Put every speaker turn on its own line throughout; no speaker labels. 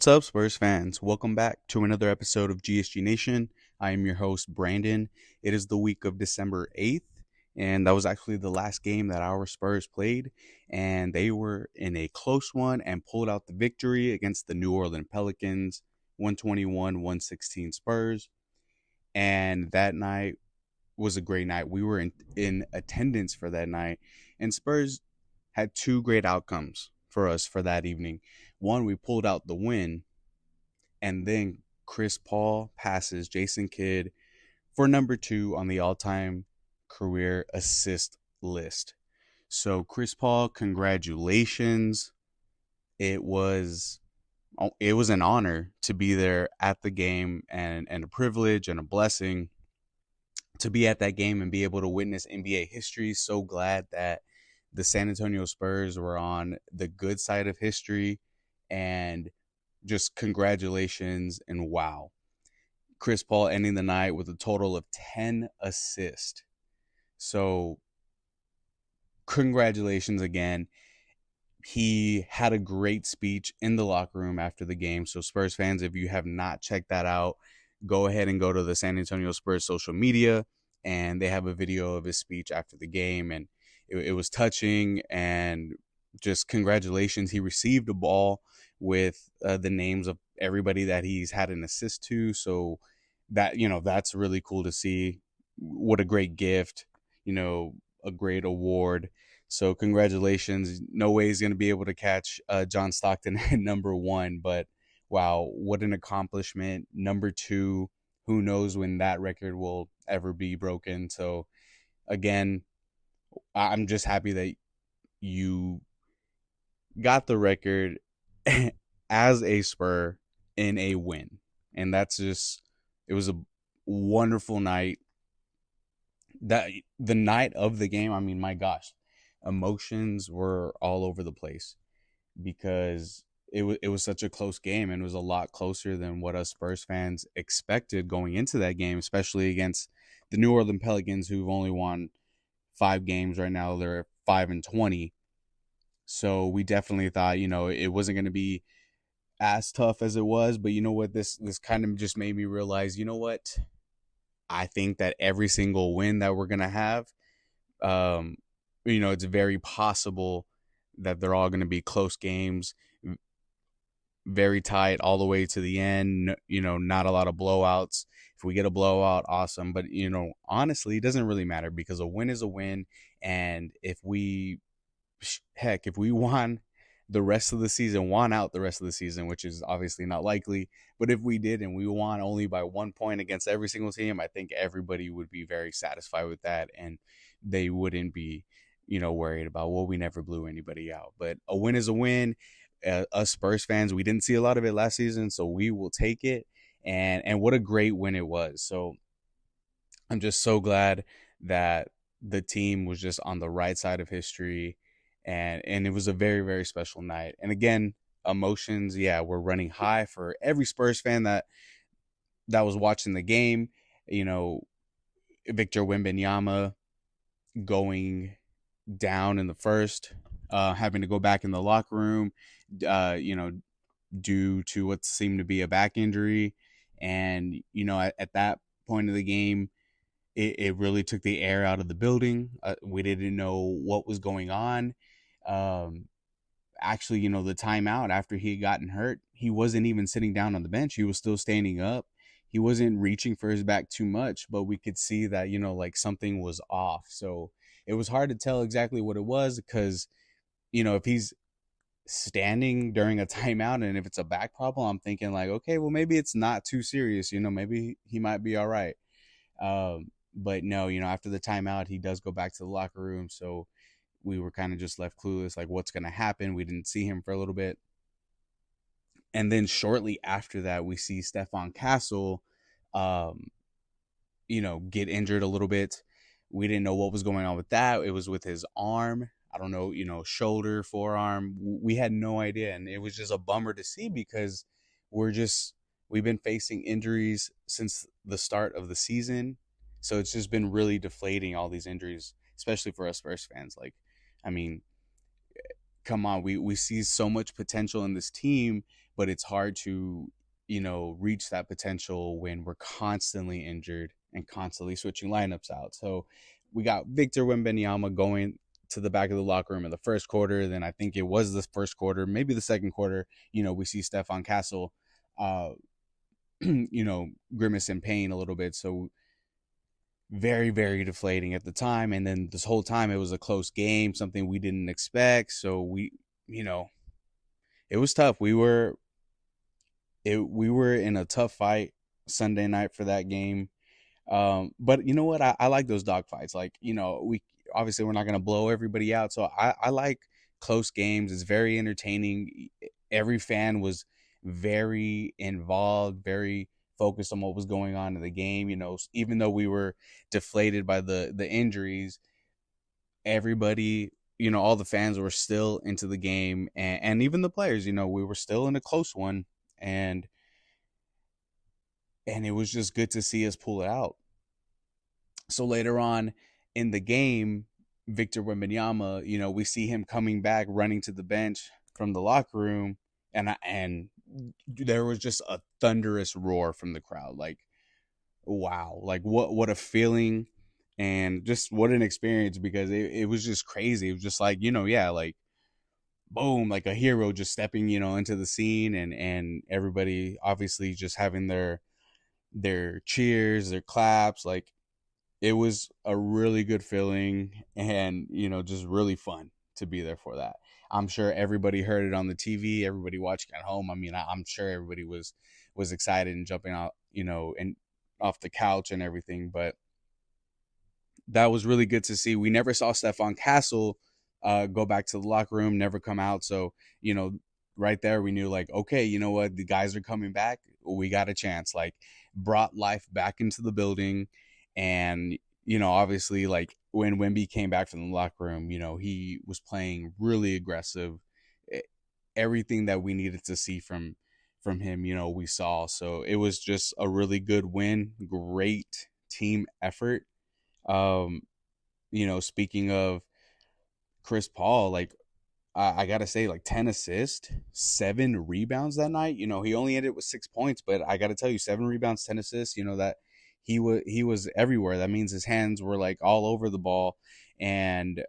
What's up, Spurs fans? Welcome back to another episode of GSG Nation. I am your host, Brandon. It is the week of December 8th, and that was actually the last game that our Spurs played, and they were in a close one and pulled out the victory against the New Orleans Pelicans, 121-116 Spurs. And that night was a great night. We were in attendance for that night, and Spurs had two great outcomes for us for that evening. One, we pulled out the win, and then Chris Paul passes Jason Kidd for number 2 on the all-time career assist list. So Chris Paul, congratulations. It was an honor to be there at the game, and a privilege and a blessing to be at that game and be able to witness NBA history. So glad that the San Antonio Spurs were on the good side of history, and just congratulations and wow. Chris Paul ending the night with a total of 10 assists. So congratulations again. He had a great speech in the locker room after the game. So Spurs fans, if you have not checked that out, go ahead and go to the San Antonio Spurs social media, and they have a video of his speech after the game, and it was touching, and just congratulations. He received a ball with the names of everybody that he's had an assist to. So that, that's really cool to see. What a great gift, a great award. So congratulations. No way he's going to be able to catch John Stockton at number 1, but wow, what an accomplishment. Number 2, who knows when that record will ever be broken. So again, I'm just happy that you got the record as a Spur in a win. And that's just, it was a wonderful night. That the night of the game, I mean, my gosh, emotions were all over the place because it was such a close game, and it was a lot closer than what us Spurs fans expected going into that game, especially against the New Orleans Pelicans, who've only won 5 games right now. They're 5-20. So we definitely thought, it wasn't going to be as tough as it was. But you know what? This kind of just made me realize, you know what? I think that every single win that we're going to have, it's very possible that they're all going to be close games, very tight all the way to the end, not a lot of blowouts. If we get a blowout, awesome. But, honestly, it doesn't really matter because a win is a win. And if we won the rest of the season, won out the rest of the season, which is obviously not likely, but if we did and we won only by 1 point against every single team, I think everybody would be very satisfied with that, and they wouldn't be, worried about, well, we never blew anybody out. But a win is a win. Us Spurs fans, we didn't see a lot of it last season, so we will take it. And what a great win it was. So I'm just so glad that the team was just on the right side of history, and it was a very, very special night. And again, emotions, were running high for every Spurs fan that was watching the game. Victor Wembanyama going down in the first, having to go back in the locker room, due to what seemed to be a back injury. And, at that point of the game, it really took the air out of the building. We didn't know what was going on. Actually, the timeout after he had gotten hurt, he wasn't even sitting down on the bench. He was still standing up. He wasn't reaching for his back too much, but we could see that, like something was off. So it was hard to tell exactly what it was because, if he's standing during a timeout and if it's a back problem, I'm thinking like, okay, well, maybe it's not too serious. Maybe he might be all right. But no, after the timeout, he does go back to the locker room. So we were kind of just left clueless, like what's going to happen. We didn't see him for a little bit. And then shortly after that, we see Stephon Castle, get injured a little bit. We didn't know what was going on with that. It was with his arm. I don't know, shoulder, forearm. We had no idea. And it was just a bummer to see because we've been facing injuries since the start of the season. So it's just been really deflating, all these injuries, especially for us Spurs fans. Like, I mean, come on, we see so much potential in this team, but it's hard to, reach that potential when we're constantly injured and constantly switching lineups out. So we got Victor Wembanyama going to the back of the locker room in the first quarter. Then I think it was the first quarter, maybe the second quarter, we see Stephon Castle, uh, grimace in pain a little bit. So very, very deflating at the time. And then this whole time it was a close game, something we didn't expect. So you know, it was tough. We were in a tough fight Sunday night for that game. But you know what? I like those dog fights. Like, we obviously we're not gonna blow everybody out. So I like close games. It's very entertaining. Every fan was very involved, very focused on what was going on in the game. Even though we were deflated by the injuries, everybody, all the fans were still into the game, and even the players, we were still in a close one, and it was just good to see us pull it out. So later on in the game, Victor Wembanyama, we see him coming back, running to the bench from the locker room, and there was just a thunderous roar from the crowd. Like, wow, like what a feeling, and just what an experience, because it was just crazy. It was just like, yeah, like boom, like a hero just stepping, into the scene, and everybody obviously just having their cheers, their claps. Like, it was a really good feeling, and just really fun to be there for that. I'm sure everybody heard it on the TV, everybody watching at home. I mean, I'm sure everybody was excited and jumping out, and off the couch and everything. But that was really good to see. We never saw Stephon Castle go back to the locker room, never come out. So, right there, we knew, like, okay, you know what? The guys are coming back. We got a chance. Like, brought life back into the building. And, obviously, like, when Wemby came back from the locker room, he was playing really aggressive. Everything that we needed to see from him, we saw. So it was just a really good win. Great team effort. Um, speaking of Chris Paul, like, I gotta say, like, 10 assists, 7 rebounds that night. He only ended with 6 points, but I gotta tell you, 7 rebounds, 10 assists. That he was everywhere. That means his hands were like all over the ball, and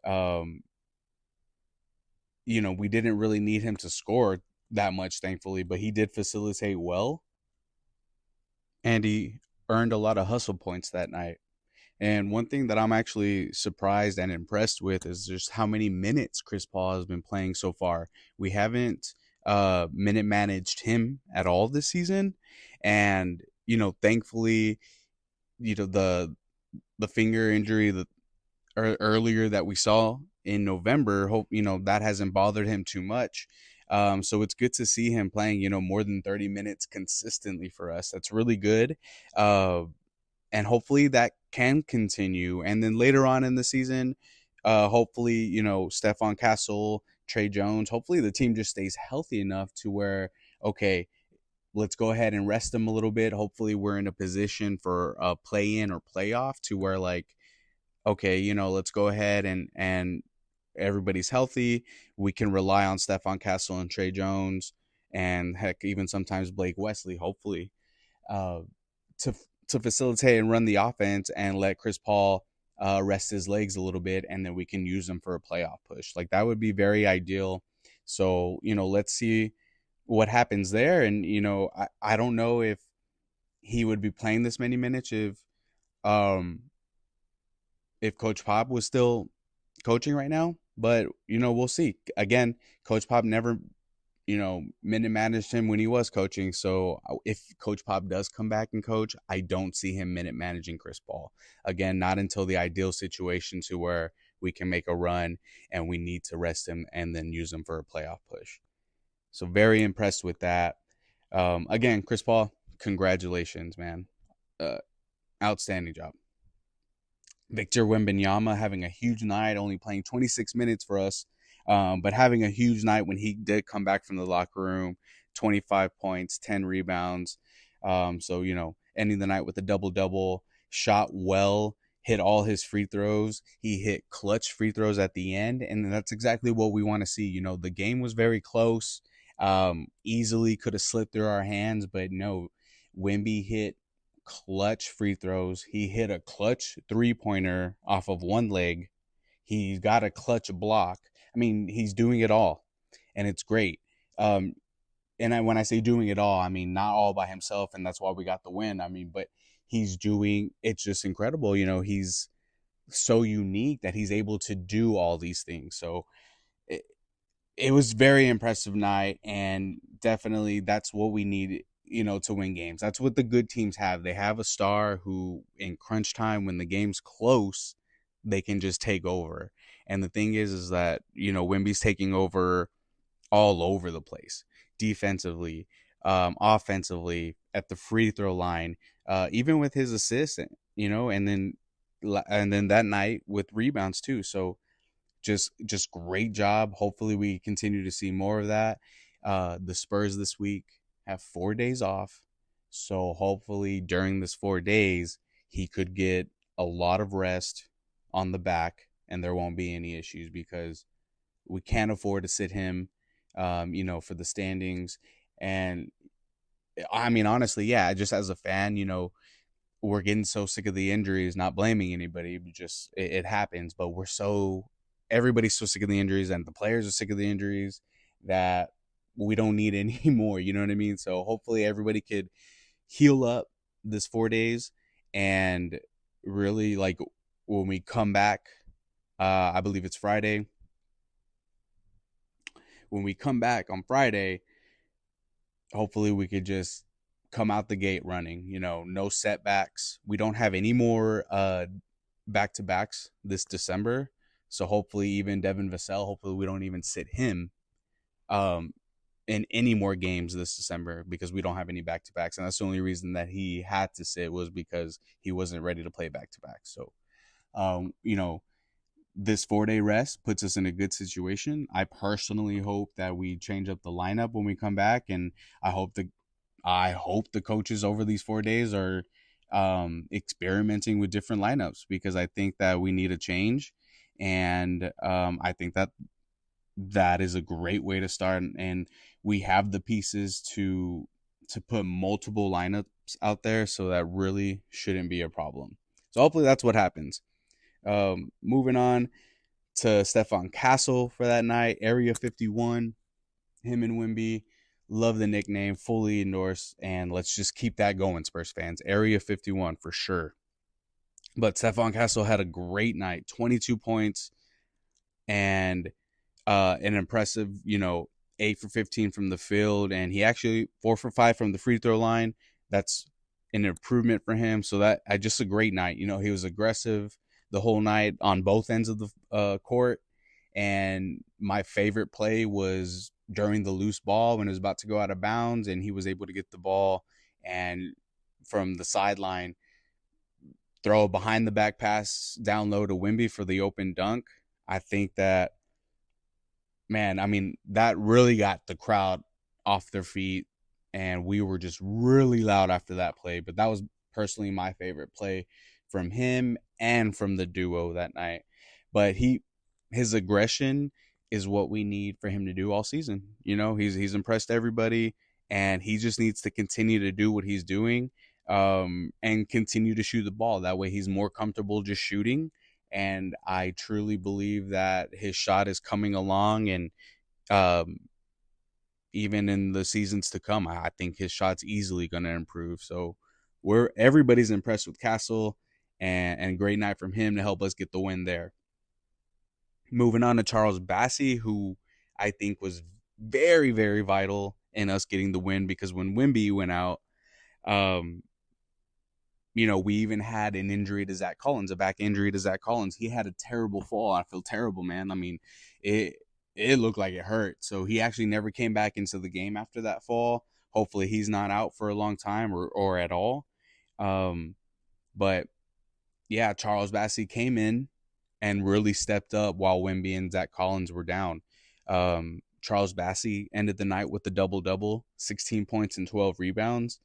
we didn't really need him to score that much, thankfully, but he did facilitate well, and he earned a lot of hustle points that night. And one thing that I'm actually surprised and impressed with is just how many minutes Chris Paul has been playing so far. We haven't minute managed him at all this season. And, thankfully, the finger injury earlier that we saw in November, hope, that hasn't bothered him too much. So it's good to see him playing, more than 30 minutes consistently for us. That's really good. And hopefully that can continue. And then later on in the season, hopefully, Stephon Castle, Trey Jones, hopefully the team just stays healthy enough to where, okay, let's go ahead and rest them a little bit. Hopefully we're in a position for a play-in or playoff to where, like, okay, let's go ahead and everybody's healthy. We can rely on Stephon Castle and Trey Jones, and heck, even sometimes Blake Wesley, hopefully, uh, to to facilitate and run the offense, and let Chris Paul rest his legs a little bit, and then we can use him for a playoff push. Like, that would be very ideal. So, let's see what happens there. And, I don't know if he would be playing this many minutes um if Coach Pop was still coaching right now, but we'll see. Again, Coach Pop never minute managed him when he was coaching. So if Coach Pop does come back and coach, I don't see him minute managing Chris Paul. Again, not until the ideal situation to where we can make a run and we need to rest him and then use him for a playoff push. So very impressed with that. Again, Chris Paul, congratulations, man. Outstanding job. Victor Wembanyama having a huge night, only playing 26 minutes for us, but having a huge night when he did come back from the locker room. 25 points, 10 rebounds. So, ending the night with a double-double, shot well. hit all his free throws. He hit clutch free throws at the end, and that's exactly what we want to see. The game was very close. Easily could have slipped through our hands, but no, Wemby hit clutch free throws. He hit a clutch 3-pointer off of one leg. He got a clutch block. I mean, he's doing it all, and it's great. Um, when I say doing it all, I mean not all by himself, and that's why we got the win. I mean, but he's doing it's just incredible. He's so unique that he's able to do all these things. So it, it was very impressive night, and definitely that's what we need, to win games. That's what the good teams have. They have a star who, in crunch time, when the game's close, they can just take over. And the thing is that Wimby's taking over all over the place, defensively, offensively, at the free throw line, even with his assists, and then that night with rebounds too. So just great job. Hopefully we continue to see more of that. The Spurs this week have 4 days off, so hopefully during this 4 days he could get a lot of rest on the back, and there won't be any issues because we can't afford to sit him, for the standings. And I mean, honestly, yeah, just as a fan, we're getting so sick of the injuries, not blaming anybody, just it happens. But everybody's so sick of the injuries, and the players are sick of the injuries, that we don't need any more. You know what I mean? So hopefully everybody could heal up this 4 days, and really, like, when we come back, I believe it's Friday. When we come back on Friday, hopefully we could just come out the gate running, no setbacks. We don't have any more back-to-backs this December. So hopefully even Devin Vassell, hopefully we don't even sit him in any more games this December, because we don't have any back-to-backs. And that's the only reason that he had to sit, was because he wasn't ready to play back-to-backs. So, this 4-day rest puts us in a good situation. I personally hope that we change up the lineup when we come back, and I hope the coaches over these 4 days are experimenting with different lineups, because I think that we need a change, and I think that is a great way to start, and we have the pieces to put multiple lineups out there, so that really shouldn't be a problem. So hopefully that's what happens. Moving on to Stephon Castle for that night, Area 51, him and Wemby. Love the nickname, fully endorsed, and let's just keep that going, Spurs fans. Area 51 for sure. But Stephon Castle had a great night, 22 points, and an impressive, 8 for 15 from the field, and he actually 4 for 5 from the free throw line. That's an improvement for him. So that just a great night. He was aggressive the whole night on both ends of the court. And my favorite play was during the loose ball when it was about to go out of bounds, and he was able to get the ball and from the sideline throw a behind the back pass down low to Wemby for the open dunk. I think that, man, I mean, that really got the crowd off their feet, and we were just really loud after that play. But that was personally my favorite play from him and from the duo that night. But his aggression is what we need for him to do all season. He's impressed everybody, and he just needs to continue to do what he's doing, and continue to shoot the ball. That way he's more comfortable just shooting. And I truly believe that his shot is coming along, and even in the seasons to come, I think his shot's easily going to improve. So everybody's impressed with Castle, and great night from him to help us get the win there. Moving on to Charles Bassey, who I think was very, very vital in us getting the win, because when Wemby went out, we even had an injury to Zach Collins, a back injury to Zach Collins. He had a terrible fall. I feel terrible, man. I mean, it looked like it hurt. So he actually never came back into the game after that fall. Hopefully he's not out for a long time or at all. But yeah, Charles Bassey came in and really stepped up while Wemby and Zach Collins were down. Charles Bassey ended the night with a double-double, 16 points and 12 rebounds.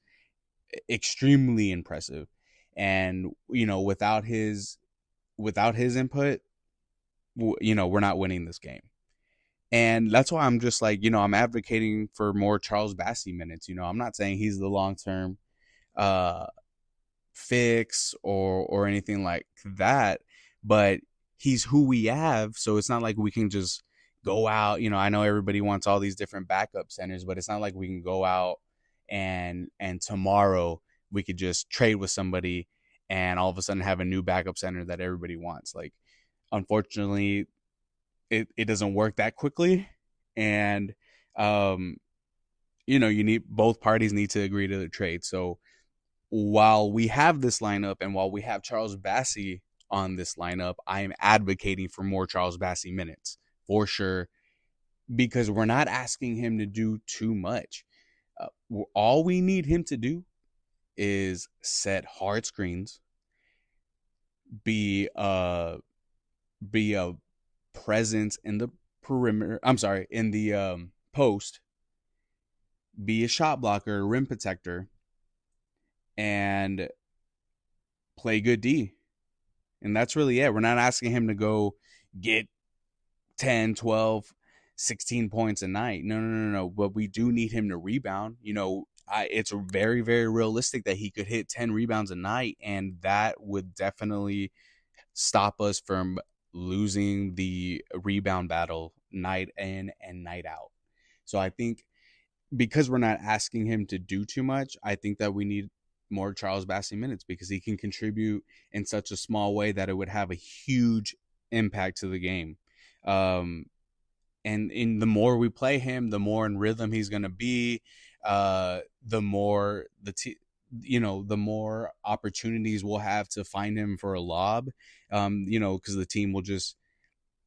Extremely impressive. And, without his without his input, we're not winning this game. And that's why I'm just like, I'm advocating for more Charles Bassey minutes. I'm not saying he's the long-term fix or anything like that, but he's who we have. So it's not like we can just go out. I know everybody wants all these different backup centers, but it's not like we can go out and tomorrow we could just trade with somebody and all of a sudden have a new backup center that everybody wants. Like, unfortunately, it doesn't work that quickly. And, both parties need to agree to the trade. So while we have this lineup and while we have Charles Bassey on this lineup, I am advocating for more Charles Bassey minutes for sure, because we're not asking him to do too much. All we need him to do is set hard screens, be a presence in the perimeter. I'm sorry, in the post, be a shot blocker, rim protector, and play good D. And that's really it. We're not asking him to go get 10, 12, 16 points a night. No. But we do need him to rebound. It's very, very realistic that he could hit 10 rebounds a night, and that would definitely stop us from losing the rebound battle night in and night out. So I think because we're not asking him to do too much, I think that we need more Charles Bassey minutes because he can contribute in such a small way that it would have a huge impact to the game. And the more we play him, the more in rhythm he's going to be, the more the more opportunities we'll have to find him for a lob, because the team will just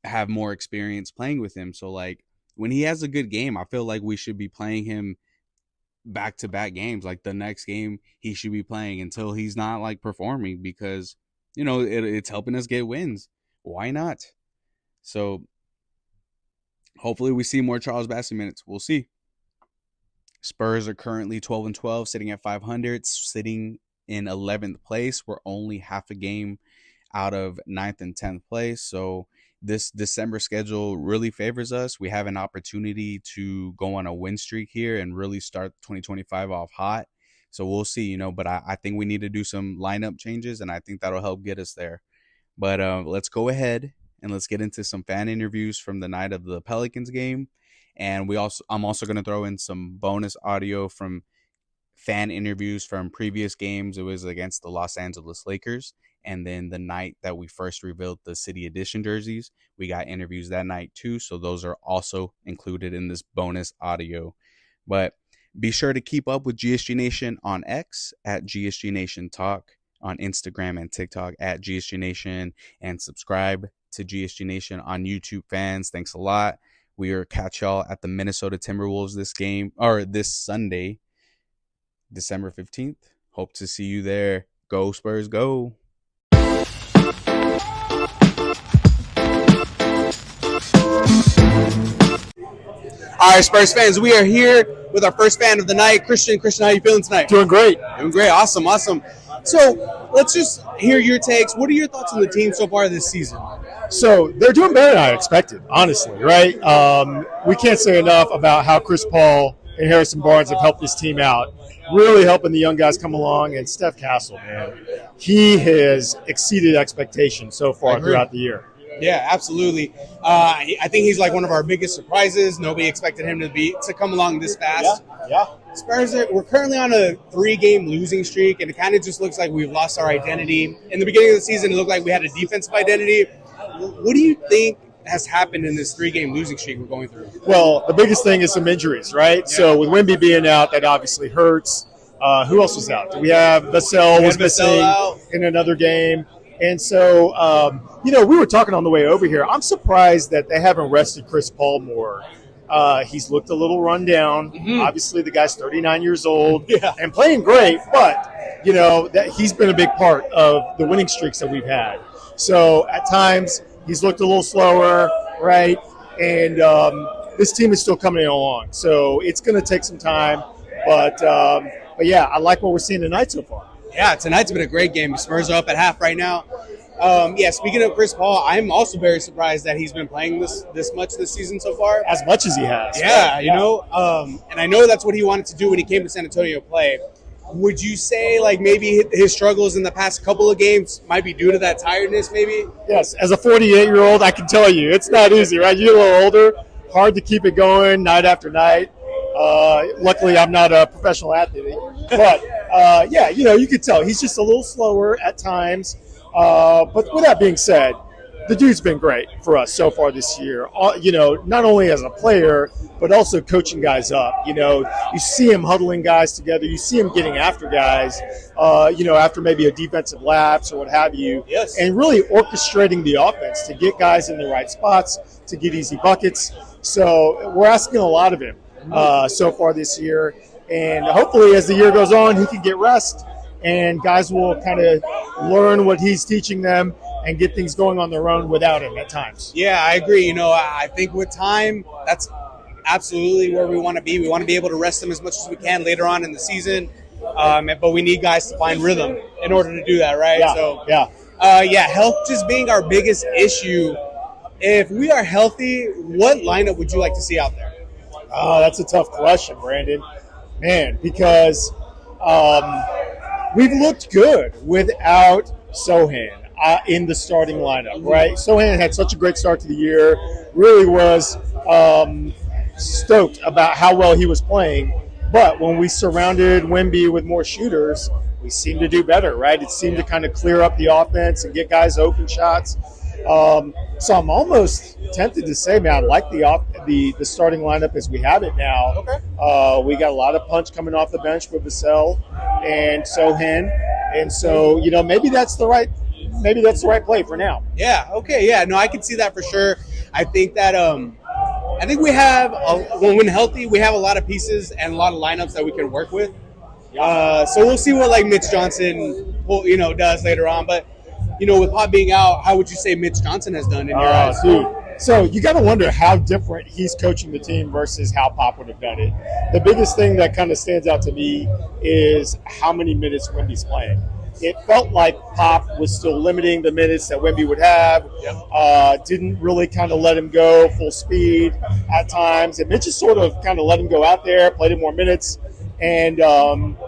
have more experience playing with him. So like when he has a good game, I feel like we should be playing him back-to-back games. Like the next game he should be playing until he's not like performing, because it's helping us get wins. Why not? So hopefully we see more Charles Bassey minutes. We'll see. Spurs are currently 12-12, sitting at 500, sitting in 11th place. We're only half a game out of 9th and 10th place. So this December schedule really favors us. We have an opportunity to go on a win streak here and really start 2025 off hot. So we'll see, but I think we need to do some lineup changes, and I think that'll help get us there. But let's go ahead and let's get into some fan interviews from the night of the Pelicans game. And I'm also going to throw in some bonus audio from fan interviews from previous games. It was against the Los Angeles Lakers. And then the night that we first revealed the City Edition jerseys, we got interviews that night too. So those are also included in this bonus audio. But be sure to keep up with GSG Nation on X at GSG Nation Talk, on Instagram and TikTok at GSG Nation, and subscribe to GSG Nation on YouTube, fans. Thanks a lot. We will catch y'all at the Minnesota Timberwolves this Sunday, December 15th. Hope to see you there. Go Spurs, go. All right, Spurs fans, we are here with our first fan of the night, Christian. Christian, how you feeling tonight?
Doing great.
Awesome. So let's just hear your takes. What are your thoughts on the team so far this season?
So they're doing better than I expected, honestly, right? We can't say enough about how Chris Paul and Harrison Barnes have helped this team out, really helping the young guys come along. And Steph Castle, man, he has exceeded expectations so far throughout the year.
Yeah, absolutely. I think he's like one of our biggest surprises. Nobody expected him to come along this fast.
Yeah.
Spurs, we're currently on a 3-game losing streak, and it kind of just looks like we've lost our identity. In the beginning of the season, it looked like we had a defensive identity. What do you think has happened in this 3-game losing streak we're going through?
Well, the biggest thing is some injuries, right? Yeah. So with Wemby being out, that obviously hurts. Who else was out? We have Vassell was missing in another game. And so, we were talking on the way over here. I'm surprised that they haven't rested Chris Paul more. He's looked a little run down. Mm-hmm. Obviously, the guy's 39 years old and playing great, but, that he's been a big part of the winning streaks that we've had. So at times, he's looked a little slower, right? And this team is still coming along. So it's going to take some time. But yeah, I like what we're seeing tonight so far.
Yeah, tonight's been a great game. Spurs are up at half right now. Yeah, speaking of Chris Paul, I'm also very surprised that he's been playing this much this season so far.
As much as he has.
Yeah,
right?
you know, and I know that's what he wanted to do when he came to San Antonio to play. Would you say like maybe his struggles in the past couple of games might be due to that tiredness? Maybe.
Yes, as a 48-year-old, I can tell you it's not easy, right? You're a little older, hard to keep it going night after night. Luckily, I'm not a professional athlete, but yeah, you know, you could tell he's just a little slower at times. But with that being said, the dude's been great for us so far this year. You know, not only as a player, but also coaching guys up. You know, you see him huddling guys together. You see him getting after guys, you know, after maybe a defensive lapse or what have you.
Yes.
And really orchestrating the offense to get guys in the right spots, to get easy buckets. So we're asking a lot of him so far this year. And hopefully as the year goes on, he can get rest and guys will kind of learn what he's teaching them and get things going on their own without him at times.
Yeah, I agree. You know, I think with time, that's absolutely where we want to be. We want to be able to rest them as much as we can later on in the season, but we need guys to find rhythm in order to do that, right?
Yeah,
so,
yeah.
Health just being our biggest issue. If we are healthy, what lineup would you like to see out there?
That's a tough question, Brandon. Man, because we've looked good without Sohan in the starting lineup, right? Sohan had such a great start to the year, really was stoked about how well he was playing. But when we surrounded Wemby with more shooters, we seemed to do better, right? It seemed to kind of clear up the offense and get guys open shots. So I'm almost tempted to say, man, I like the starting lineup as we have it now.
Okay.
We got a lot of punch coming off the bench with Vassell and Sohan, and so you know maybe that's the right play for now.
Yeah. Okay. Yeah. No, I can see that for sure. I think that I think we have when healthy, we have a lot of pieces and a lot of lineups that we can work with. So we'll see what like Mitch Johnson, does later on, but. You know, with Pop being out, how would you say Mitch Johnson has done in your eyes?
Dude. So you got to wonder how different he's coaching the team versus how Pop would have done it. The biggest thing that kind of stands out to me is how many minutes Wemby's playing. It felt like Pop was still limiting the minutes that Wemby would have. Yep. Didn't really kind of let him go full speed at times. And Mitch just sort of kind of let him go out there, played him more minutes. And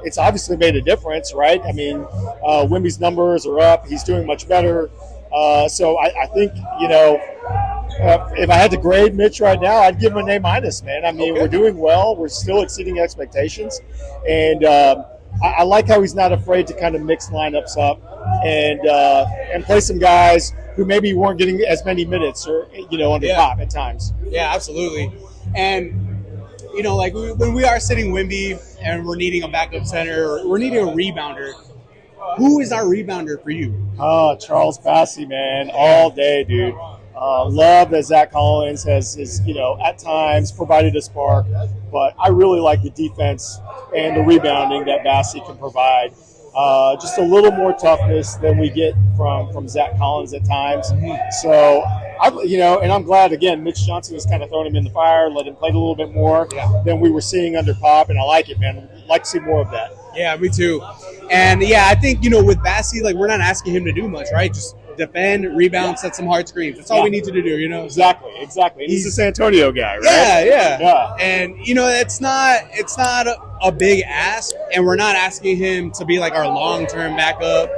it's obviously made a difference, right? I mean, Wemby's numbers are up. He's doing much better. So I think, if I had to grade Mitch right now, I'd give him an A-, man. I mean, We're doing well. We're still exceeding expectations. And I like how he's not afraid to kind of mix lineups up and play some guys who maybe weren't getting as many minutes or, under Pop at times.
Yeah, absolutely. And like when we are sitting Wemby and we're needing a backup center or we're needing a rebounder, who is our rebounder for you?
Oh, Charles Bassey, man, all day, dude. Love that Zach Collins has at times provided a spark, but I really like the defense and the rebounding that Bassey can provide. Just a little more toughness than we get from Zach Collins at times. So, and I'm glad, again, Mitch Johnson has kind of thrown him in the fire, let him play a little bit more than we were seeing under Pop, and I like it, man. I'd like to see more of that.
Yeah, me too. And, I think, with Bassey, like, we're not asking him to do much, right? Just defend, rebound, set some hard screens. That's all we need to do,
Exactly. And he's a San Antonio guy, right?
Yeah. And, it's not a big ask, and we're not asking him to be like our long-term backup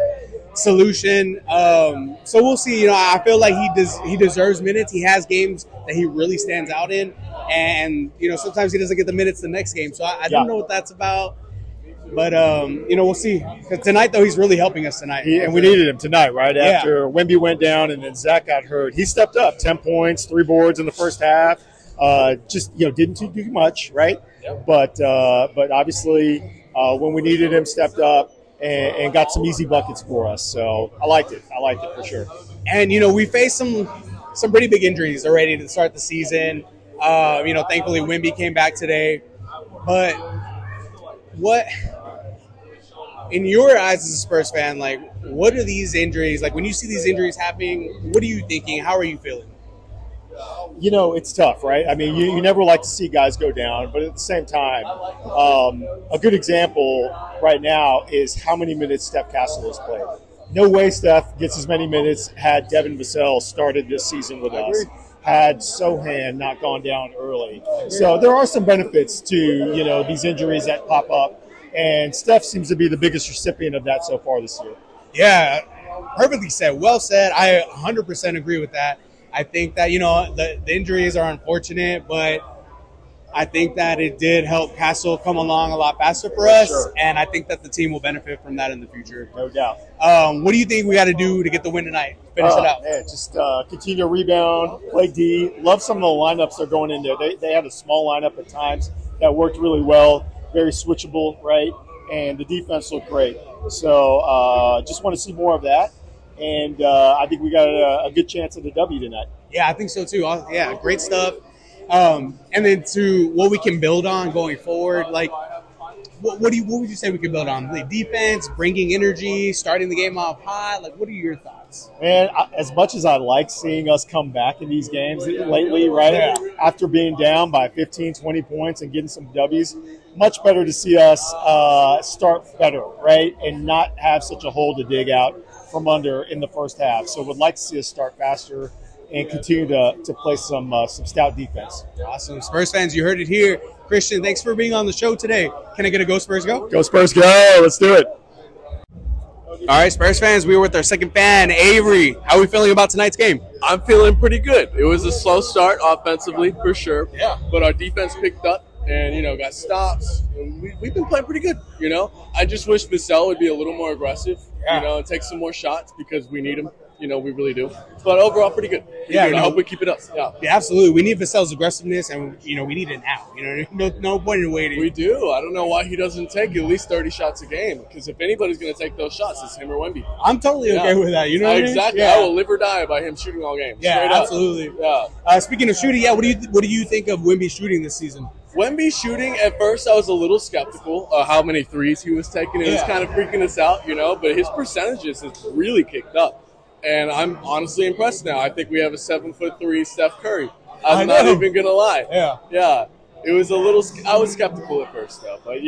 solution. So we'll see. I feel like he deserves minutes. He has games that he really stands out in, and sometimes he doesn't get the minutes the next game. So I don't know what that's about. But, we'll see. 'Cause tonight, though, he's really helping us tonight.
And we needed him tonight, right? After Wemby went down and then Zach got hurt. He stepped up, 10 points, 3 boards in the first half. Didn't do much, right? Yep. But obviously, when we needed him, stepped up and got some easy buckets for us. So I liked it for sure.
And, we faced some pretty big injuries already to start the season. Thankfully, Wemby came back today. But what – in your eyes as a Spurs fan, like, what are these injuries? Like, when you see these injuries happening, what are you thinking? How are you feeling?
It's tough, right? I mean, you never like to see guys go down, but at the same time, a good example right now is how many minutes Steph Castle has played. no way Steph gets as many minutes had Devin Vassell started this season with us. Had Sohan not gone down early. So there are some benefits to, these injuries that pop up. And Steph seems to be the biggest recipient of that so far this year.
Yeah, perfectly said. Well said. I 100% agree with that. I think that, the injuries are unfortunate, but I think that it did help Castle come along a lot faster for us, and I think that the team will benefit from that in the future.
No doubt.
What do you think we got to do to get the win tonight? Finish it out.
Man, just continue to rebound, play D. Love some of the lineups they're going in there. They had a small lineup at times that worked really well, very switchable, right? And the defense looked great. So just want to see more of that. And I think we got a good chance at a W tonight.
Yeah, I think so too. Yeah, great stuff. And then to what we can build on going forward, like what would you say we can build on? The defense, bringing energy, starting the game off hot. Like, what are your thoughts?
Man, as much as I like seeing us come back in these games lately, right? Yeah. After being down by 15, 20 points and getting some W's, much better to see us start better, right? And not have such a hole to dig out from under in the first half. So would like to see us start faster and continue to play some stout defense.
Awesome. Spurs fans, you heard it here. Christian, thanks for being on the show today. Can I get a Go Spurs Go?
Go Spurs Go. Let's do it.
All right, Spurs fans, we were with our second fan, Avery. How are we feeling about tonight's game?
I'm feeling pretty good. It was a slow start offensively, for sure.
Yeah.
But our defense picked up and, got stops. And we've been playing pretty good, I just wish Vassell would be a little more aggressive, and take some more shots because we need him. We really do. But overall, pretty good. I hope we keep it up.
Yeah, absolutely. We need Vassell's aggressiveness, and, we need it now. No point in waiting.
We do. I don't know why he doesn't take at least 30 shots a game, because if anybody's going to take those shots, it's him or Wemby.
I'm totally okay with that. You know what
exactly.
I mean?
I will live or die by him shooting all games.
Yeah, absolutely.
Yeah.
Speaking of shooting, what do you think of Wemby shooting this season?
Wemby shooting, at first I was a little skeptical of how many threes he was taking. It was kind of freaking us out, but his percentages has really kicked up. And I'm honestly impressed now. I think we have a 7'3" Steph Curry. I'm not even going to lie. Yeah. It was I was skeptical at first, though. But,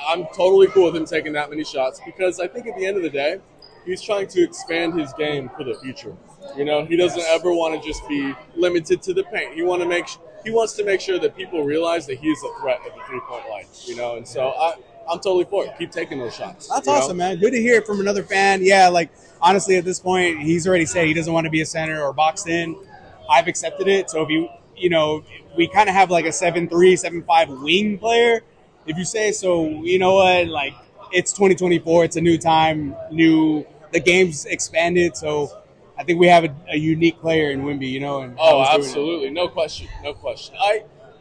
I'm totally cool with him taking that many shots because I think at the end of the day, he's trying to expand his game for the future. He doesn't ever want to just be limited to the paint. He wants to make sure that people realize that he's a threat at the three-point line, and so I'm totally for it. Keep taking those shots.
That's awesome, man. Good to hear it from another fan. Yeah, honestly, at this point, he's already said he doesn't want to be a center or boxed in. I've accepted it. So if we kind of have like a 7'3", 7'5" wing player, if you say so, you know what? It's 2024. It's a new time. The game's expanded. So I think we have a unique player in Wemby, And
absolutely. No question.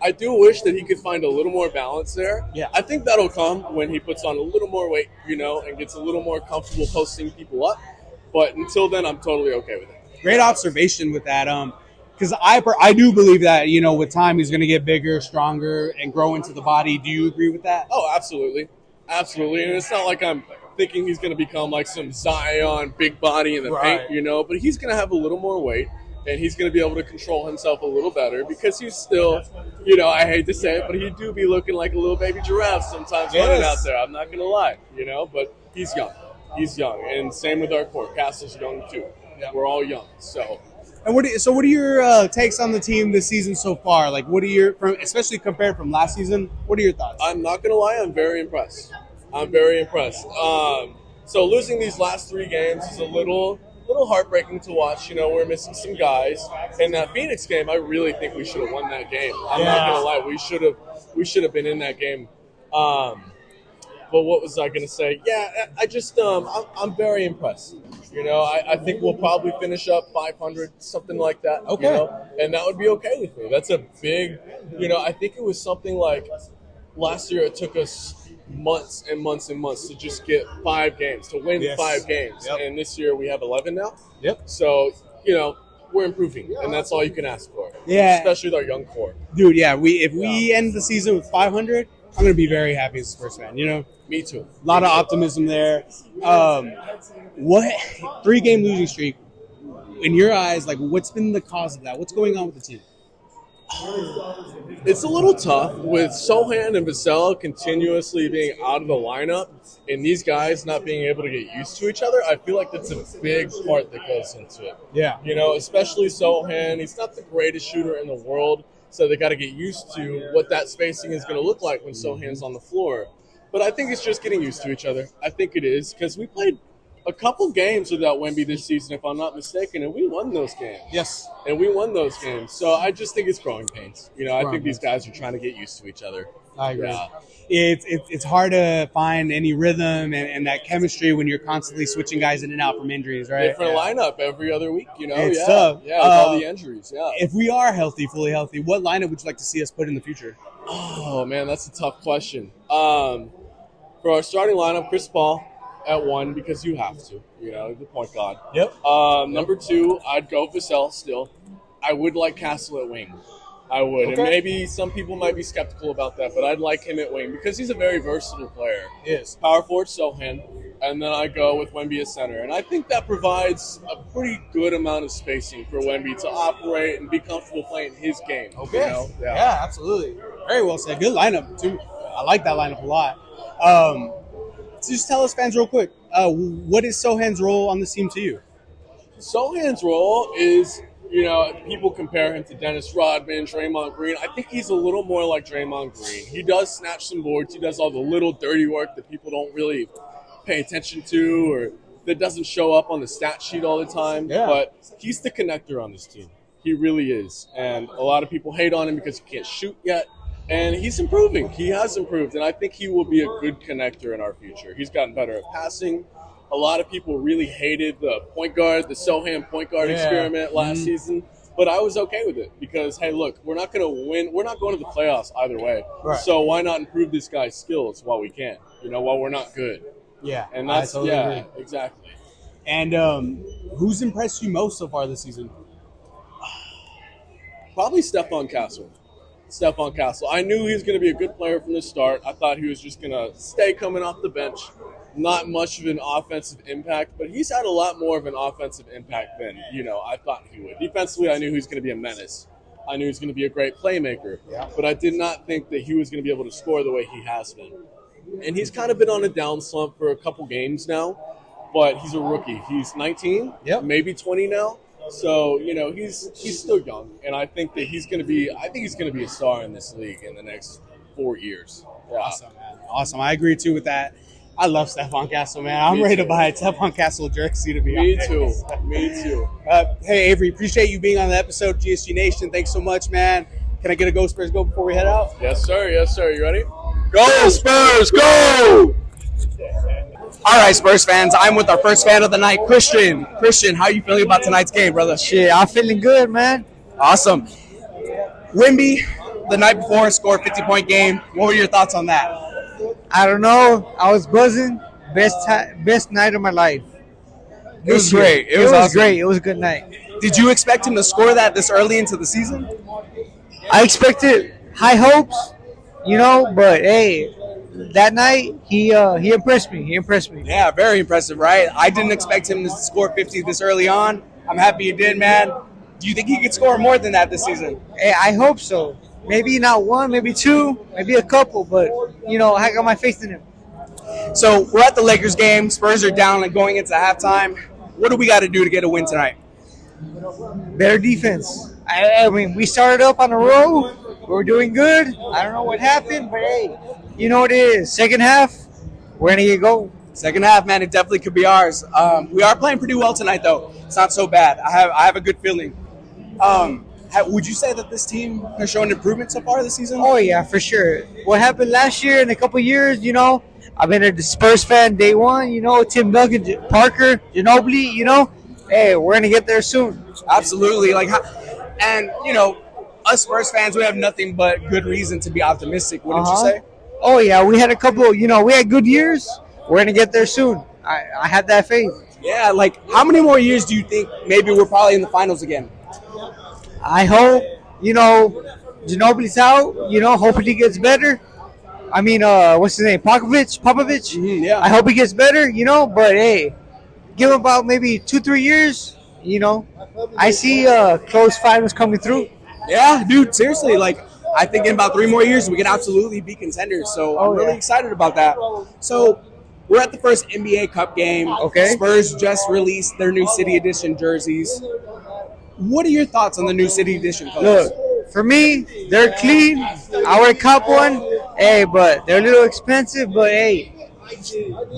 I do wish that he could find a little more balance there.
Yeah.
I think that'll come when he puts on a little more weight, and gets a little more comfortable posting people up. But until then, I'm totally okay with it.
Great observation with that. Because I do believe that, with time he's going to get bigger, stronger, and grow into the body. Do you agree with that?
Oh, absolutely. Absolutely. And it's not like I'm thinking he's going to become like some Zion big body in the paint, but he's going to have a little more weight. And he's going to be able to control himself a little better because he's still, I hate to say it, but he do be looking like a little baby giraffe sometimes running out there. I'm not going to lie, but he's young. He's young. And same with our court. Castle's young too. Yeah. We're all young. So.
And what are your takes on the team this season so far? Especially compared from last season, what are your thoughts?
I'm not going to lie. I'm very impressed. So losing these last 3 games is a little heartbreaking to watch. We're missing some guys. And that Phoenix game, I really think we should have won that game. I'm not gonna lie, we should have been in that game. But what was I gonna say? Yeah, I just I'm very impressed. I think we'll probably finish up 500, something like that.
Okay.
And that would be okay with me. That's a big. I think it was something like last year. It took us months and months and months to just get 5 games, to win 5 games.
Yep.
And this year we have 11 now.
Yep.
So, we're improving, and that's all you can ask for.
Yeah.
Especially with our young core.
Dude, if we end the season with 500, I'm going to be very happy as a Spurs fan,
Me too.
A lot of optimism there. What 3-game losing streak, in your eyes, what's been the cause of that? What's going on with the team?
It's a little tough with Sohan and Vassell continuously being out of the lineup and these guys not being able to get used to each other. I feel like that's a big part that goes into it.
Yeah.
You know, especially Sohan. He's not the greatest shooter in the world, so they got to get used to what that spacing is going to look like when Sohan's on the floor. But I think it's just getting used to each other. I think it is because we played a couple games without Wemby this season, if I'm not mistaken, and we won those games.
Yes.
And we won those games. So I just think it's growing pains. You know, I think these guys are trying to get used to each other.
I agree.
Yeah.
It's hard to find any rhythm and that chemistry when you're constantly switching guys in and out from injuries, right?
Different lineup every other week, you know?
It's tough.
Yeah, with all the injuries, yeah.
If we are healthy, fully healthy, what lineup would you like to see us put in the future?
Oh, man, that's a tough question. For our starting lineup, Chris Paul at 1 because you have to, you know, the point guard.
Yep.
Number 2, I'd go Vassell still. I would like Castle at wing. I would.
Okay.
And maybe some people might be skeptical about that, but I'd like him at wing because he's a very versatile player.
Yes.
Power forward, Sohan, and then I go with Wemby at center. And I think that provides a pretty good amount of spacing for Wemby to operate and be comfortable playing his game.
Okay.
You know?
Yeah, absolutely. Very well said. Good lineup, too. I like that lineup a lot. So just tell us, fans, real quick, what is Sohan's role on this team to you?
Sohan's role is, you know, people compare him to Dennis Rodman, Draymond Green. I think he's a little more like Draymond Green. He does snatch some boards. He does all the little dirty work that people don't really pay attention to or that doesn't show up on the stat sheet all the time.
Yeah.
But he's the connector on this team. He really is. And a lot of people hate on him because he can't shoot yet. And he's improving. He has improved. And I think he will be a good connector in our future. He's gotten better at passing. A lot of people really hated the point guard, the Sohan point guard experiment last season. But I was okay with it because, hey, look, we're not going to win. We're not going to the playoffs either way. Right. So why not improve this guy's skills while we can, you know, while we're not good.
Yeah.
And that's, agree. Exactly.
And who's impressed you most so far this season?
Probably Stephon Castle. I knew he was going to be a good player from the start. I thought he was just going to stay coming off the bench. Not much of an offensive impact, but he's had a lot more of an offensive impact than, you know, I thought he would. Defensively, I knew he was going to be a menace. I knew he was going to be a great playmaker. Yeah. But I did not think that he was going to be able to score the way he has been. And he's kind of been on a down slump for a couple games now, but he's a rookie. He's 19, maybe 20 now. So, you know, he's still young, and I think that he's going to be a star in this league in the next 4 years. Yeah.
Awesome, man. Awesome. I agree, too, with that. I love Stephon Castle, man. I'm ready to buy a Stephon Castle jersey, to be honest.
Me too.
Hey, Avery, appreciate you being on the episode, GSG Nation. Thanks so much, man. Can I get a Go Spurs Go before we head out?
Yes, sir. You ready?
Go Spurs, go! All right, Spurs fans, I'm with our first fan of the night, Christian. Christian, how are you feeling about tonight's game, brother?
Shit, I'm feeling good, man.
Awesome. Wemby, the night before, scored a 50-point game. What were your thoughts on that?
I don't know. I was buzzing. Best night of my life.
It was great.
It was
awesome.
great. It was a good night.
Did you expect him to score that this early into the season?
I expected high hopes, you know, but hey, that night he impressed me.
Yeah, very impressive, right? I didn't expect him to score 50 this early on. I'm happy he did, man. Do you think he could score more than that this season?
Hey, I hope so. Maybe not one, maybe two, maybe a couple, but, you know, I got my faith in him.
So we're at the Lakers game. Spurs are down and going into halftime. What do we got to do to get a win tonight?
Better defense. I mean, we started up on a roll. We were doing good. I don't know what happened, but hey, you know what it is. Second half, we're going to get going.
Second half, man, it definitely could be ours. We are playing pretty well tonight, though. It's not so bad. I have a good feeling. Would you say that this team has shown improvement so far this season?
Oh, yeah, for sure. What happened last year in a couple years, you know, I've been a Spurs fan day one, you know, Tim Duncan, Parker, Ginobili, you know. Hey, we're going to get there soon.
Absolutely. And, you know, us Spurs fans, we have nothing but good reason to be optimistic, wouldn't you say?
Oh, yeah, we had a couple, you know, we had good years. We're going to get there soon. I have that faith.
Yeah, how many more years do you think maybe we're probably in the finals again?
I hope, you know, Ginobili's out, you know, hopefully he gets better. I mean, what's his name? Popovich?
Mm-hmm, yeah.
I hope he gets better, you know, but hey, give him about maybe 2-3 years, you know. I see close finals coming through.
Yeah, dude, seriously, like I think in about 3 more years we can absolutely be contenders. So I'm really excited about that. So we're at the first NBA Cup game.
Okay.
Spurs just released their new City Edition jerseys. What are your thoughts on the new City Edition colors?
Look, for me, they're clean. I would cop one. Hey, but they're a little expensive. But hey,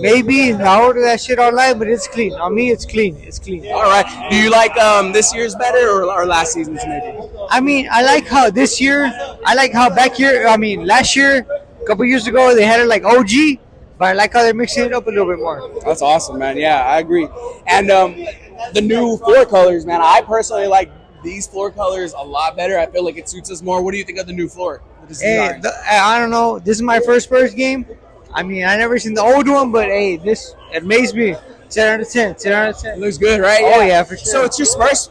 maybe I order that shit online, but it's clean. On me, it's clean. It's clean.
All right. Do you like this year's better or last season's maybe?
I mean, I like how this year, I like how last year, a couple years ago, they had it like OG, but I like how they're mixing it up a little bit more.
That's awesome, man. Yeah, I agree. And the new floor colors, man, I personally like these floor colors a lot better. I feel like it suits us more. What do you think of the new floor?
Hey, I don't know. This is my first Spurs game. I mean, I never seen the old one, but hey, this it amazed me. 10 out of 10. 10 out of 10.
It looks good, right?
Oh yeah, for sure.
So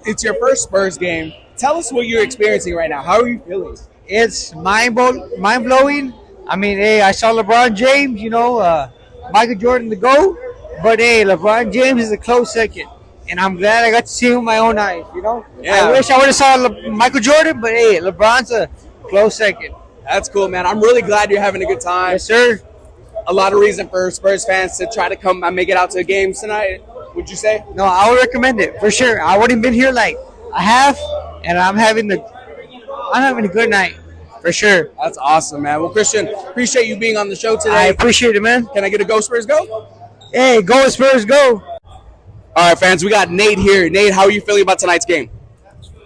it's your first Spurs game. Tell us what you're experiencing right now. How are you feeling?
It's mind blowing. I mean, hey, I saw LeBron James, Michael Jordan the GOAT, but hey, LeBron James is a close second. And I'm glad I got to see him with my own eyes,
Yeah.
I wish I would have saw Michael Jordan, but hey, LeBron's a close second.
That's cool, man. I'm really glad you're having a good time.
Yes, sir.
A lot of reason for Spurs fans to try to come and make it out to the games tonight, would you say?
No, I would recommend it for sure. I would have been here like a half, and I'm having a good night for sure.
That's awesome, man. Well, Christian, appreciate you being on the show today.
I appreciate it, man.
Can I get a Go Spurs Go?
Hey, go Spurs, go!
All right, fans, we got Nate here. Nate, how are you feeling about tonight's game?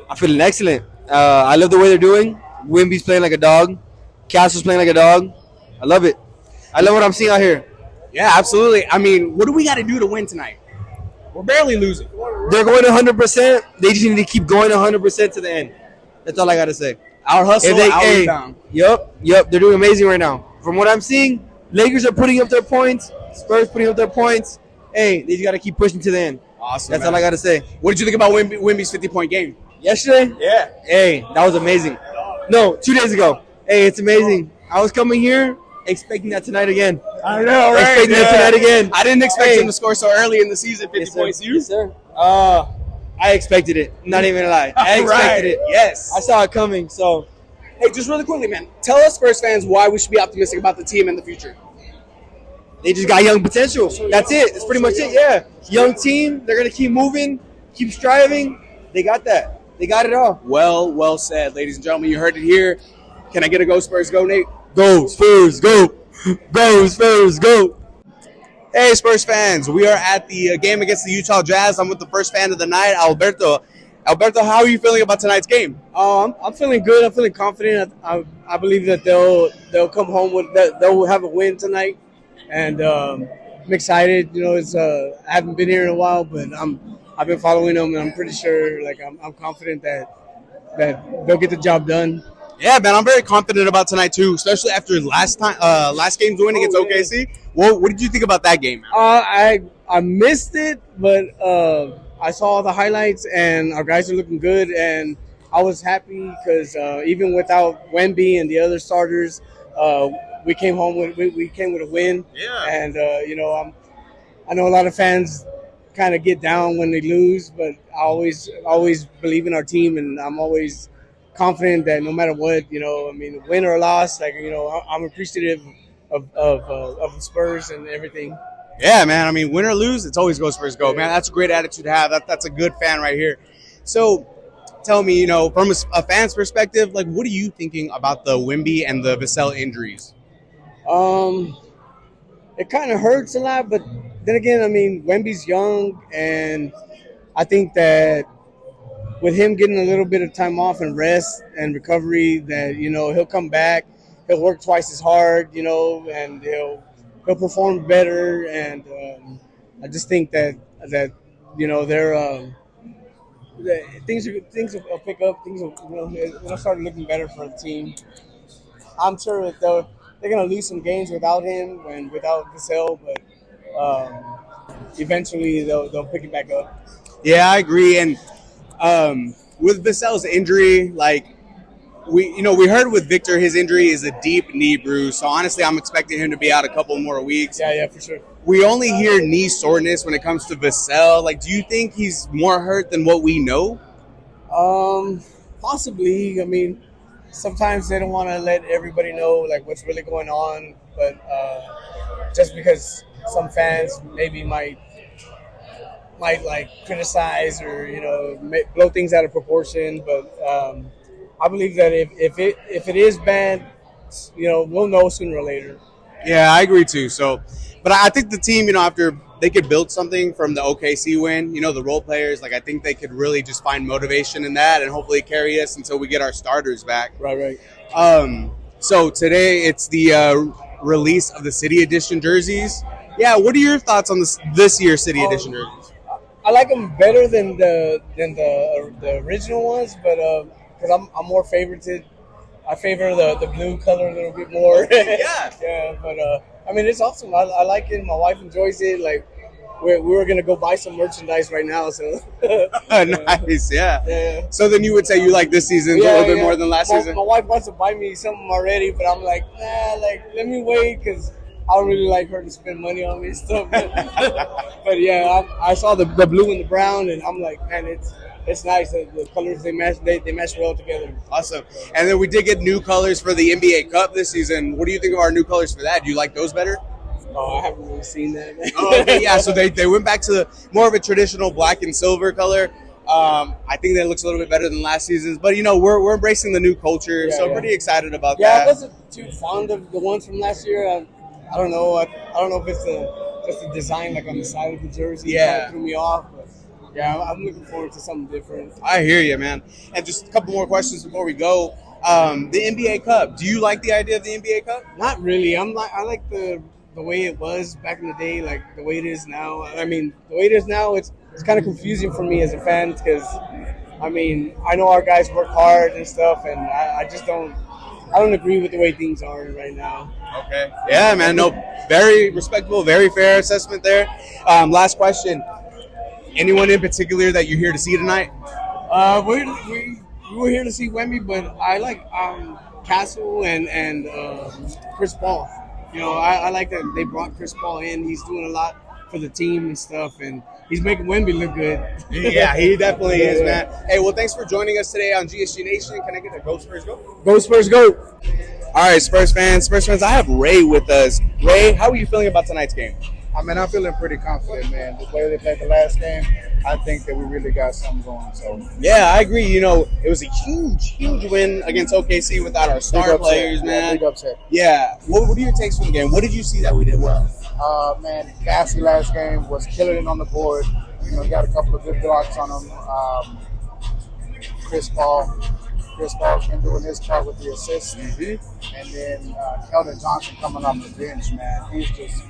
I'm feeling excellent. I love the way they're doing. Wimby's playing like a dog. Castle's playing like a dog. I love it. I love what I'm seeing out here.
Yeah, absolutely. I mean, what do we got to do to win tonight? We're barely losing.
They're going 100%. They just need to keep going 100% to the end. That's all I got to say.
Our hustle, our rebound.
Yep. They're doing amazing right now. From what I'm seeing, Lakers are putting up their points. Spurs putting up their points. Hey, they just got to keep pushing to the end.
Awesome.
That's
man.
all I got to say.
What did you think about Wimby's 50-point game?
Yesterday?
Yeah.
Hey, that was amazing. No, 2 days ago. Hey, it's amazing. I was coming here expecting that tonight again.
I know, right?
Expecting that tonight again.
I didn't expect him to score so early in the season, 50 points. You?
Yes, sir. I expected it. Not even gonna lie. I expected it.
Yes.
I saw it coming. So,
hey, just really quickly, man. Tell us, Spurs fans, why we should be optimistic about the team in the future.
they just got young potential. That's it. That's pretty much it. Yeah. Young team. They're gonna keep moving, keep striving. They got that. They got it all.
Well said, ladies and gentlemen. You heard it here. Can I get a Go Spurs Go, Nate?
Go Spurs, go! Go Spurs, go!
Hey, Spurs fans. We are at the game against the Utah Jazz. I'm with the first fan of the night, Alberto. Alberto, how are you feeling about tonight's game?
I'm feeling good. I'm feeling confident. I believe that they'll come home with that. They'll have a win tonight, and I'm excited. You know, I haven't been here in a while, but I've been following them, and I'm pretty sure. Like I'm confident that they'll get the job done.
Yeah, man, I'm very confident about tonight too, especially after last game's win against OKC. What did you think about that game, man?
I missed it, but I saw the highlights, and our guys are looking good, and I was happy because even without Wemby and the other starters, we came with a win.
Yeah.
And I know a lot of fans kind of get down when they lose, but I always believe in our team, and I'm always confident that no matter what, win or loss, I'm appreciative of the Spurs and everything.
Yeah, man. I mean, win or lose, it's always Go Spurs Go, man. That's a great attitude to have. That's a good fan right here. So, tell me, from a fan's perspective, like, what are you thinking about the Wemby and the Vassell injuries?
It kind of hurts a lot, but then again, Wemby's young, and I think that with him getting a little bit of time off and rest and recovery, that he'll come back. He'll work twice as hard, and he'll perform better. And I just think that they're things will pick up. Things will start looking better for the team. I'm sure that they're gonna lose some games without him and without Vassell, but eventually they'll pick it back up.
Yeah, I agree. And with Vassell's injury, like we heard with Victor, his injury is a deep knee bruise. So honestly, I'm expecting him to be out a couple more weeks.
Yeah, for sure.
We only hear knee soreness when it comes to Vassell. Like, do you think he's more hurt than what we know?
Possibly. I mean, sometimes they don't want to let everybody know like what's really going on, but just because some fans maybe might like criticize or blow things out of proportion. But I believe that if it is bad, we'll know sooner or later.
Yeah, I agree too. So, but I think the team, after they could build something from the OKC win, the role players, like I think they could really just find motivation in that and hopefully carry us until we get our starters back.
Right.
So today it's the release of the City Edition jerseys. Yeah, what are your thoughts on this year's City Edition jerseys?
I like them better than the original ones, but because I'm more favorited. I favor the blue color a little bit more. Yeah. But I mean, it's awesome. I like it. My wife enjoys it. Like, we were gonna go buy some merchandise right now. So
nice, yeah. So then you would say you like this season a little bit more than last season.
My wife wants to buy me something already, but I'm like, let me wait because I don't really like her to spend money on me stuff. But yeah, I saw the blue and the brown, and I'm like, man, it's nice. The colors they match well together.
Awesome. And then we did get new colors for the NBA Cup this season. What do you think of our new colors for that? Do you like those better?
Oh, I haven't really seen that.
Oh, okay, yeah. So they went back to more of a traditional black and silver color. I think that looks a little bit better than last season's. But we're embracing the new culture, so I'm pretty excited about that.
Yeah, I wasn't too fond of the ones from last year. I don't know. I don't know if it's just the design like on the side of the jersey.
Yeah,
kind of threw me off. But yeah, I'm looking forward to something different.
I hear you, man. And just a couple more questions before we go. The NBA Cup. Do you like the idea of the NBA Cup?
Not really. I like the way it was back in the day, like the way it is now. I mean, the way it is now, it's kind of confusing for me as a fan because, I mean, I know our guys work hard and stuff, and I just don't agree with the way things are right now.
Okay. Yeah, man. No, very respectable, very fair assessment there. Last question. Anyone in particular that you're here to see tonight?
We were here to see Wemby, but I like Castle and Chris Paul. I like that they brought Chris Paul in. He's doing a lot for the team and stuff, and he's making Wemby look good.
Yeah, he definitely is, man. Hey, well, thanks for joining us today on GSG Nation. Can I get a Go Spurs Go?
Go Spurs Go!
All right, Spurs fans, I have Ray with us. Ray, how are you feeling about tonight's game?
I mean, I'm feeling pretty confident, man. The way they played the last game, I think that we really got something going. So
yeah, I agree. It was a huge win against OKC without our star players, man.
Big upset.
Yeah. What are your takes from the game? What did you see that we did well?
Man, Gassy last game was killing it on the board. He got a couple of good blocks on him. Chris Paul's been doing his part with the assists. Mm-hmm. And then Keldon Johnson coming off the bench, man. He's just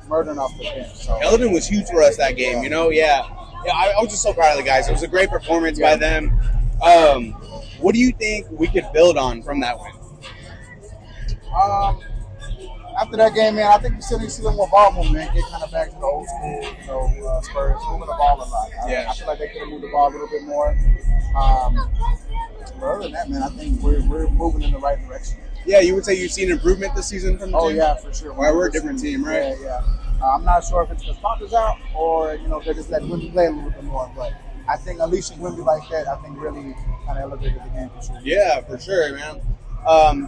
murdering off the bench. So.
Keldon was huge for us that game, Yeah, I was just so proud of the guys. It was a great performance by them. What do you think we could build on from that win?
After that game, man, I think we still need to see a little more ball movement, get kind of back to the old school, Spurs, moving the ball a lot. I feel like they could have moved the ball a little bit more. But other than that, man, I think we're moving in the right direction.
Yeah, you would say you've seen improvement this season from the team?
Oh, yeah, for sure.
Well, we're a different team, right?
Yeah. I'm not sure if it's because Ponter's out or, if they're just letting Wemby play a little bit more. But I think unleashing Wemby like that, I think really kind of elevated the game for sure.
Yeah, for sure, man.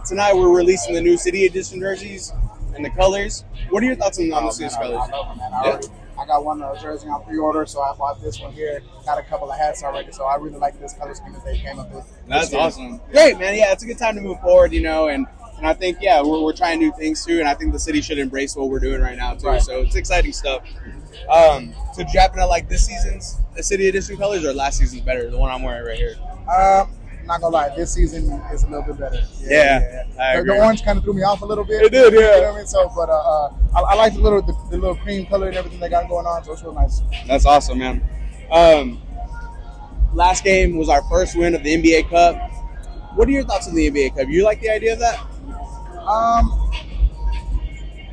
Tonight we're releasing the new City Edition jerseys and the colors. What are your thoughts on the colors?
I love them, man. I got one jersey on pre-order, so I bought this one here. Got a couple of hats already, so I really like this color scheme that they came up with.
That's awesome. Great, man. Yeah, it's a good time to move forward, and I think, we're trying new things too, and I think the city should embrace what we're doing right now too. Right. So it's exciting stuff. So do you happen to like this season's the City Edition colors or last season's better? The one I'm wearing right here.
Not gonna lie, this season is a little bit better.
Yeah.
The orange kind of threw me off a little bit.
It did, yeah.
You know what I mean? So, but I like the little cream color and everything they got going on. So it's real nice.
That's awesome, man. Last game was our first win of the NBA Cup. What are your thoughts on the NBA Cup? You like the idea of that?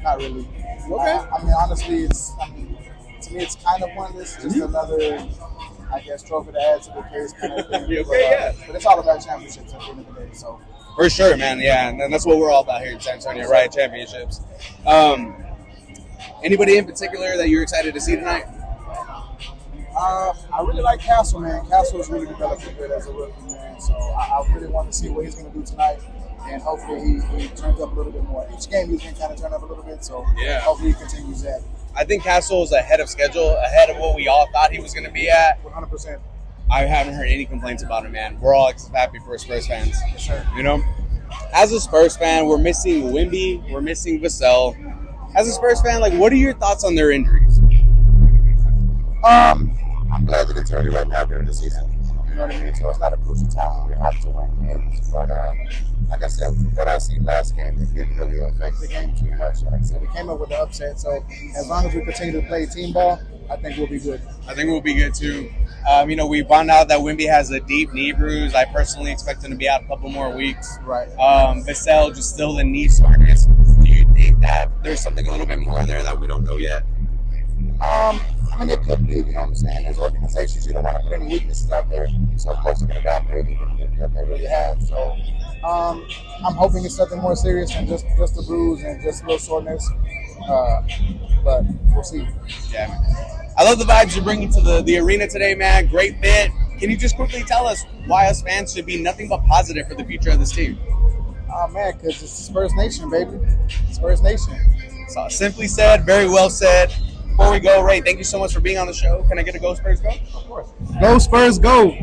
Not really.
Okay.
I mean, honestly, to me, it's kind of pointless. Just another, I guess, trophy to add to the case kind of thing. But it's all about championships at the end of the day. So.
For sure, man. Yeah, and that's what we're all about here in San Antonio, right? Championships. Anybody in particular that you're excited to see tonight?
I really like Castle, man. Castle is really developing good as a rookie, man. So I really want to see what he's going to do tonight, and hopefully he turns up a little bit more. Each game he's been kind of turn up a little bit, so hopefully he continues that.
I think Castle is ahead of schedule, ahead of what we all thought he was going to be at.
100%.
I haven't heard any complaints about him, man. We're all happy for Spurs fans.
Yes, sir.
You know, as a Spurs fan, we're missing Wemby, we're missing Vassell. As a Spurs fan, like, what are your thoughts on their injuries?
I'm glad that it's early right now during the season. You know what I mean? So it's not a crucial time. We have to win games. But like I said, from what I seen last game, it didn't really affect the game too much. Like I said,
We came up with the upset, so as long as we continue to play team ball, I think we'll be good.
I think we'll be good too. You know, we found out that Wemby has a deep knee bruise. I personally expect him to be out a couple more weeks.
Right.
Vassell just still in knee soreness.
do you think that there's something a little bit more there that we don't know yet? I mean, it could be, you know what I'm saying? There's organizations, you don't want to put any weaknesses out there. So close to the downgrade that they really have. So
I'm hoping it's something more serious than just a bruise and just a little soreness. But we'll see.
Yeah, man. I love the vibes you're bringing to the arena today, man. Great fit. Can you just quickly tell us why us fans should be nothing but positive for the future of this team?
Oh, man, because it's Spurs Nation, baby. Spurs Nation.
So simply said, very well said. Before we go, Ray, thank you so much for being on the show. Can I get a Go Spurs Go?
Of course. Go Spurs, go.